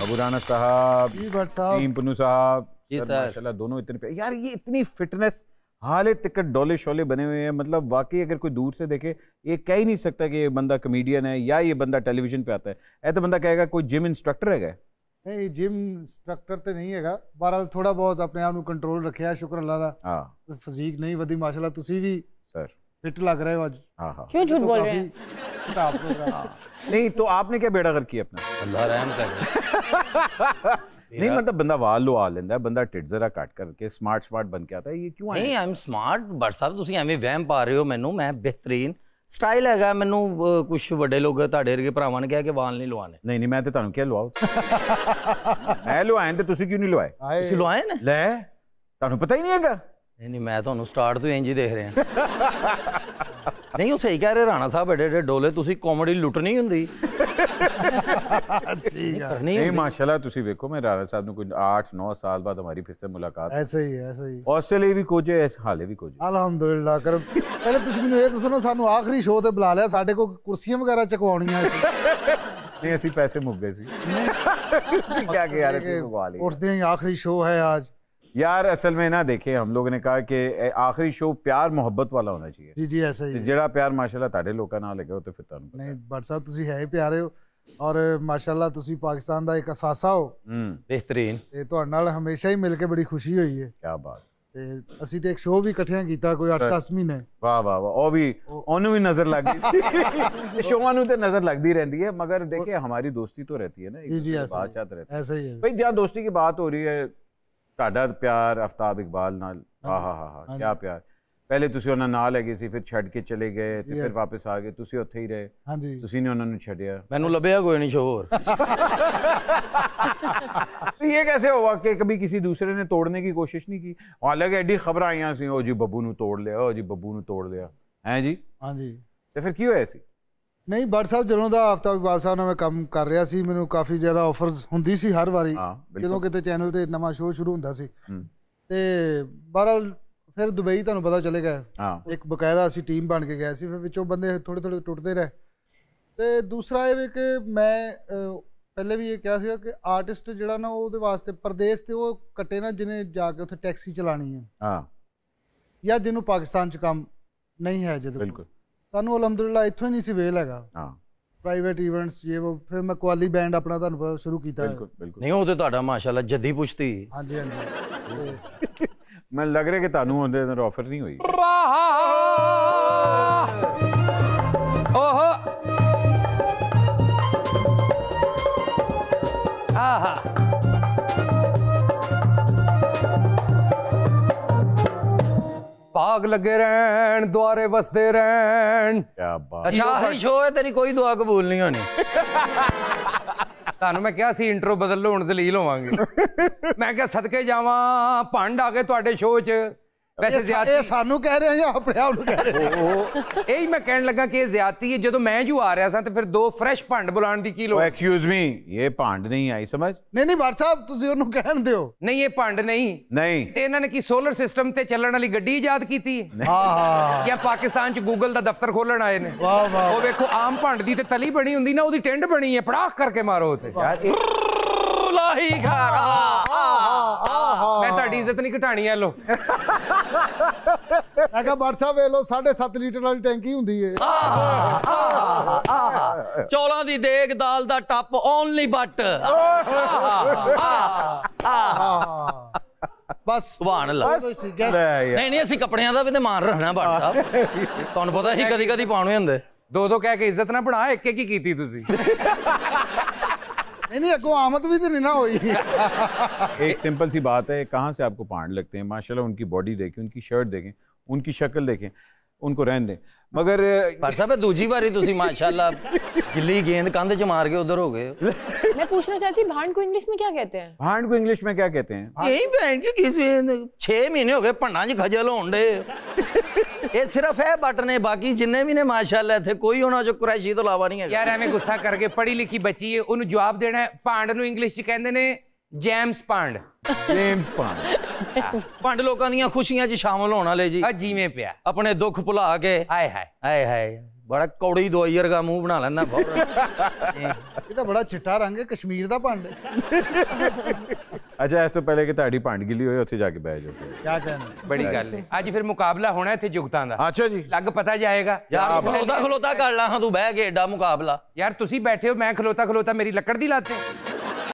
अबू राना साहब, जी भट्ट साहब, टीम पुन्नू साहब, जी सर। माशाल्लाह दोनों इतने यार, ये इतनी फिटनेस, हाले टिकट डोले शोले बने हुए हैं। मतलब वाकई अगर कोई दूर से देखे ये कह ही नहीं सकता कि ये बंदा कमेडियन है या ये बंदा टेलीविजन पे आता है। ऐसा बंदा कहेगा कोई जिम इंस्ट्रक्टर है। नहीं जिम इंस्ट्रक्टर तो नहीं है, बहरहाल थोड़ा बहुत अपने आप को कंट्रोल रखा, शुक्र अल्लाह दा। हाँ फिजीक नहीं वधी माशाल्लाह, तुसी भी सर फिट लग रहे हो आज। हाँ हाँ क्यों झूठ बोल रहे हैं? नहीं तो आपने क्या बेड़ा गर्क किया अपना? अल्लाह रहम करे। नहीं मतलब बंदा वाल लुआ लेंदा है, बंदा टिट जरा कट करके स्मार्ट बन के आता है, ये क्यों नहीं आई एम स्मार्ट बट साहब ਤੁਸੀਂ ਐਵੇਂ ਵਹਿਮ ਪਾ ਰਹੇ ਹੋ ਮੈਨੂੰ। ਮੈਂ ਬਿਹਤਰੀਨ ਸਟਾਈਲ ਹੈਗਾ ਮੈਨੂੰ। ਕੁਝ ਵੱਡੇ ਲੋਕ ਤੁਹਾਡੇ ਵਰਗੇ ਭਰਾਵਾਂ ਨੇ ਕਿਹਾ ਕਿ ਵਾਲ ਨਹੀਂ ਲਵਾਣੇ। ਨਹੀਂ ਨਹੀਂ ਮੈਂ ਤੇ ਤੁਹਾਨੂੰ ਕਿਹਾ ਲਵਾਓ। ਮੈਂ ਲਵਾਏ ਤੇ ਤੁਸੀਂ ਕਿਉਂ ਨਹੀਂ ਲਵਾਏ? ਤੁਸੀਂ ਲਵਾਏ ਨੇ? ਲੈ ਤੁਹਾਨੂੰ ਪਤਾ ਹੀ ਨਹੀਂ ਹੈਗਾ। ਨਹੀਂ ਨਹੀਂ ਮੈਂ ਤੁਹਾਨੂੰ ਸਟਾਰਟ ਤੋਂ ਇੰਜ ਹੀ ਦੇਖ ਰਿਹਾ। ਨਹੀਂ ਉਹ ਸਹੀ ਕਹਿ ਰਹੇ ਰਾਣਾ ਸਾਹਿਬ, ਐਡੇ ਐਡੇ ਡੋਲੇ ਤੁਸੀਂ ਕਾਮੇਡੀ ਲੁੱਟਣੀ ਹੁੰਦੀ। नहीं माशाल्लाह तुसी देखो, मैं राणा साहब ने कोई 8-9 साल बाद हमारी फिर से मुलाकात। ऐसे ही ऐसे ही ऑस्ट्रेलिया भी कोजे, हाले भी कोजे। अल्हम्दुलिल्लाह कर। पहले तुसी मैनू ये दसो ना, सानू आखिरी शो ते बुला लिया, साडे को कुर्सियां वगैरह चकवाउणियां नहीं असि पैसे मुक गए सी। क्या किया यार, उठते ही आखिरी शो है आज यार। असल में ना देखे हम लोगों ने कहा कि आखिरी शो प्यार मोहब्बत वाला होना चाहिए। जी जी ऐसा ही जेड़ा प्यार माशाल्लाह ताड़े लोकां नाल लगे हो तो फिर तुहानू नहीं भट्ट साहब तुसी है ही प्यारे हो और माशाल्लाह तुसी पाकिस्तान दा एक असासा हो। बेहतरीन ते तुहाडे नाल हमेशा ही मिलके बड़ी खुशी हुई है। क्या बात। ते असी ते एक शो भी इकट्ठे कीता कोई 8-10 महीने। वाह वाह वाह। ओ भी ओनू भी नजर लग गई। शोवां नू ते नजर लगदी रहंदी है, मगर देखिए हमारी दोस्ती तो रहती है ना, जी जी बात चाहते रहते हैं। ऐसा ही है भाई जहाँ दोस्ती की बात हो रही है, ਤੁਹਾਡਾ ਪਿਆਰ आफ्ताब इकबाल नाल, हाँ हाँ हाँ हाँ क्या प्यार। पहले ਤੁਸੀਂ ਉਹਨਾਂ ਨਾਲ ਹੈਗੇ ਸੀ, ਫਿਰ ਛੱਡ ਕੇ ਚਲੇ ਗਏ ਤੇ ਫਿਰ ਵਾਪਸ ਆ ਗਏ, ਤੁਸੀਂ ਉੱਥੇ ਹੀ ਰਹੇ। ਹਾਂਜੀ ਤੁਸੀਂ ਨੇ ਉਹਨਾਂ ਨੂੰ ਛੱਡਿਆ। ਮੈਨੂੰ ਲੱਭਿਆ ਕੋਈ ਨਹੀਂ ਸ਼ੋਰ। ये कैसे हुआ कि कभी किसी दूसरे ने तोड़ने की कोशिश नहीं की? हालांकि एडी खबर आईयां सी, ओ जी बब्बू ਨੂੰ ਤੋੜ ਲਿਆ, ओ जी बब्बू ਨੂੰ ਤੋੜ ਲਿਆ हैं जी। ਹਾਂਜੀ ਤੇ ਫਿਰ ਕੀ ਹੋਇਆ ਸੀ? ਨਹੀਂ ਭੱਟ ਸਾਹਿਬ, ਜਦੋਂ ਦਾ आफ्ताब इकबाल ਸਾਹਿਬ ਨਾਲ ਮੈਂ ਕੰਮ ਕਰ ਰਿਹਾ ਸੀ, ਮੈਨੂੰ ਕਾਫੀ ਜ਼ਿਆਦਾ ਆਫਰਸ ਹੁੰਦੀ ਸੀ ਹਰ ਵਾਰੀ ਜਦੋਂ ਕਿਤੇ ਚੈਨਲ ਤੇ ਨਵਾਂ ਸ਼ੋਅ ਸ਼ੁਰੂ ਹੁੰਦਾ ਸੀ। ਤੇ ਬਹਰਹਾਲ ਫਿਰ ਦੁਬਈ ਤੁਹਾਨੂੰ ਪਤਾ ਚਲੇ ਗਏ, ਇੱਕ ਬਕਾਇਦਾ ਅਸੀਂ ਟੀਮ ਬਣ ਕੇ ਗਏ ਸੀ, ਫਿਰ ਵਿੱਚੋਂ ਬੰਦੇ ਥੋੜੇ ਥੋੜੇ ਟੁੱਟਦੇ ਰਹੇ। ਤੇ ਦੂਸਰਾ ਇਹ ਵੀ ਕਿ ਮੈਂ ਪਹਿਲੇ ਵੀ ਇਹ ਕਿਹਾ ਸੀਗਾ ਕਿ ਆਰਟਿਸਟ ਜਿਹੜਾ ਨਾ ਉਹਦੇ ਵਾਸਤੇ ਪਰਦੇਸ ਤੇ ਉਹ ਕੱਟੇ ਨਾ, ਜਿਹਨੇ ਜਾ ਕੇ ਉੱਥੇ ਟੈਕਸੀ ਚਲਾਣੀ ਹੈ ਜਾਂ ਜਿਹਨੂੰ ਪਾਕਿਸਤਾਨ 'ਚ ਕੰਮ ਨਹੀਂ ਹੈ, ਜਿਹਦੇ ਬਿਲਕੁਲ ਸਾਨੂੰ ਅਲਹਮਦੁਲਿਲਾ ਇੱਥੋਂ ਹੀ ਨਹੀਂ ਸੀ ਵੇਲ ਹੈਗਾ। ਪ੍ਰਾਈਵੇਟ ਇਵੈਂਟਸ ਇਹ ਉਹ, ਫਿਰ ਮੈਂ ਕੁਆਲੀ ਬੈਂਡ ਆਪਣਾ ਤੁਹਾਨੂੰ ਪਤਾ ਸ਼ੁਰੂ ਕੀਤਾ। ਬਿਲਕੁਲ ਬਿਲਕੁਲ। ਨਹੀਂ ਉਹ ਤੇ ਤੁਹਾਡਾ ਮਾਸ਼ਾਅੱਲਾ ਜੱਦੀ ਪੁਸ਼ਤੀ। ਹਾਂਜੀ ਹਾਂਜੀ। ਮੈਨੂੰ ਲੱਗ ਰਿਹਾ ਕਿ ਤੁਹਾਨੂੰ ਉਹਦੇ ਅੰਦਰ ਆਫਰ ਨਹੀਂ ਹੋਈ। ਓਹੋ ਆਹਾ भाग लगे रहन, द्वारे वसदे रहन। क्या बात। अच्छा आखिरी शो है, तेरी कोई दुआ कबूल नहीं होनी। ਤੁਹਾਨੂੰ ਮੈਂ ਕਿਹਾ ਸੀ ਇੰਟਰੋ ਬਦਲ ਲਓ, ਹੁਣ ਜ਼ਲੀਲ ਹੋਵਾਂਗੇ। ਮੈਂ ਕਿਹਾ ਸਦਕੇ ਜਾਵਾਂ, ਭੰਡ ਆ ਗਏ ਤੁਹਾਡੇ ਸ਼ੋਅ 'ਚ। ਵੈਸੇ ਜ਼ਿਆਦਤੀ ਸਾਨੂੰ ਕਹਿ ਰਹੇ ਜਾਂ ਆਪਣੇ ਆਪ ਨੂੰ ਕਹਿ ਰਹੇ? ਇਹੀ ਮੈਂ ਕਹਿਣ ਲੱਗਾ ਕਿ ਇਹ ਜ਼ਿਆਦਤੀ ਹੈ। ਜਦੋਂ ਮੈਂ ਜੂ ਆ ਰਿਹਾ ਸਾਂ ਤੇ ਫਿਰ ਦੋ ਫਰੈਸ਼ ਭੰਡ ਬੁਲਾਉਣ ਦੀ ਕੀ ਲੋੜ? एक्सक्यूज मी, ये भंड नहीं आई समझ। ਨਹੀਂ ਨਹੀਂ ਭੱਟ ਸਾਹਿਬ ਤੁਸੀਂ ਉਹਨੂੰ ਕਹਿਣ ਦਿਓ। ਨਹੀਂ ਇਹ ਭੰਡ ਨਹੀਂ। ਤੇ ਇਹਨਾਂ ਨੇ ਕੀ ਸੋਲਰ ਸਿਸਟਮ ਤੇ ਚੱਲਣ ਵਾਲੀ ਗੱਡੀ ਇਜਾਦ ਕੀਤੀ ਹੈ? ਹਾਂ ਜਾਂ ਪਾਕਿਸਤਾਨ 'ਚ ਗੂਗਲ ਦਾ ਦਫ਼ਤਰ ਖੋਲਣ ਆਏ ਨੇ? ਵਾਹ ਵਾਹ। ਉਹ ਵੇਖੋ ਆਮ ਭੰਡ ਦੀ ਤੇ ਤਲੀ ਬਣੀ ਹੁੰਦੀ ਨਾ, ਉਹਦੀ ਟਿੰਡ ਬਣੀ ਹੈ, ਪੜਾਖ ਕਰਕੇ ਮਾਰੋ ਉਤੇ। ਲਾਹੀ ਖਾਰਾ ਮੈਂ ਤੁਹਾਡੀ ਇੱਜ਼ਤ ਨਹੀਂ ਘਟਾਣੀ। ਲੋ ਮੈਂ ਕਿਹਾ ਭੱਟ ਸਾਹਿਬ ਵੇਖ ਲਓ, 7.5 ਲੀਟਰ ਵਾਲੀ ਟੈਂਕੀ ਹੁੰਦੀ ਹੈ। ਚੌਲਾਂ ਦੀ ਦੇਗ, ਦਾਲ ਦਾ ਟੱਪ, ਓਨਲੀ ਬੱਟ। ਬਸ ਸੁਭਾਨ ਅੱਲਾਹ। ਨਹੀਂ ਨਹੀਂ ਅਸੀਂ ਕੱਪੜਿਆਂ ਦਾ ਵੀ ਤੇ ਮਾਨ ਰੱਖਣਾ ਭੱਟ ਸਾਹਿਬ, ਤੁਹਾਨੂੰ ਪਤਾ ਹੀ ਕਦੀ ਕਦੀ ਪਾਉਣੇ ਹੁੰਦੇ। ਦੋ ਦੋ ਕਹਿ ਕੇ ਇੱਜ਼ਤ ਨਾ ਬਣਾ, ਇੱਕ ਇੱਕ ਹੀ ਕੀਤੀ ਤੁਸੀਂ। नहीं अगो आमद भी तो नहीं ना हुई। एक सिंपल सी बात है, कहाँ से आपको पांड लगते हैं? माशाल्लाह उनकी बॉडी देखें, उनकी शर्ट देखें, उनकी शक्ल देखें, उनको रहने दें। मगर साहब दूजी बारी तुसी माशाल्लाह गिल्ली गेंद कंध च मार के उधर हो गए। मैं पूछना चाहती भांड को इंग्लिश में क्या कहते हैं? भांड को इंग्लिश में क्या कहते हैं? यही बहन के किसी 6 महीने हो गए भंडा च खजल होण दे। ये सिर्फ है बट ने, बाकी जिन्ने भी ने माशाल्लाह थे कोई होना जो कुरैशी तो इलावा नहीं है। यार एवें गुस्सा करके पढ़ी लिखी बच्ची है, उन्हें जवाब देना है। भांड नु इंग्लिश च कहंदे ने जेम्स भांड। जेम्स भांड। भंड लोकां ਦੀਆਂ ਖੁਸ਼ੀਆਂ 'ਚ ਸ਼ਾਮਲ ਹੋਣ ਵਾਲੇ ਜੀ। ਆ ਜਿਵੇਂ ਪਿਆ ਆਪਣੇ ਦੁੱਖ ਭੁਲਾ ਕੇ। ਹਾਏ ਹਾਏ ਹਾਏ ਹਾਏ ਬੜਾ ਕੌੜੀ ਦਵਾਈ ਵਰਗਾ ਮੂੰਹ ਬਣਾ ਲੈਂਦਾ ਫੌਰਨ ਇਹ ਤਾਂ ਬੜਾ ਚਿੱਟਾ ਰੰਗ ਹੈ ਕਸ਼ਮੀਰ ਦਾ ਭੰਡ ਅੱਛਾ ਇਸ ਤੋਂ ਪਹਿਲੇ ਕਿ ਤੁਹਾਡੀ ਭੰਡ ਗਿੱਲੀ ਹੋਏ ਉੱਥੇ ਜਾ ਕੇ ਬਹਿ ਜਾਓ ਕੀ ਕਹਿਣਾ ਬੜੀ ਗੱਲ ਹੈ ਅੱਜ ਫਿਰ ਮੁਕਾਬਲਾ ਹੋਣਾ ਇੱਥੇ ਜੁਗਤਾਂ ਦਾ ਅੱਛਾ ਜੀ ਲੱਗ ਪਤਾ ਜਾਏਗਾ ਯਾਰ ਖਲੋਤਾ ਕਰ ਲਾ ਹਾਂ ਤੂੰ ਬਹਿ ਕੇ ਏਡਾ ਮੁਕਾਬਲਾ ਯਾਰ ਤੁਸੀਂ ਬੈਠੇ ਹੋ ਮੈਂ ਖਲੋਤਾ ਮੇਰੀ ਲੱਕੜ ਦੀ ਲੱਤ ਹੈ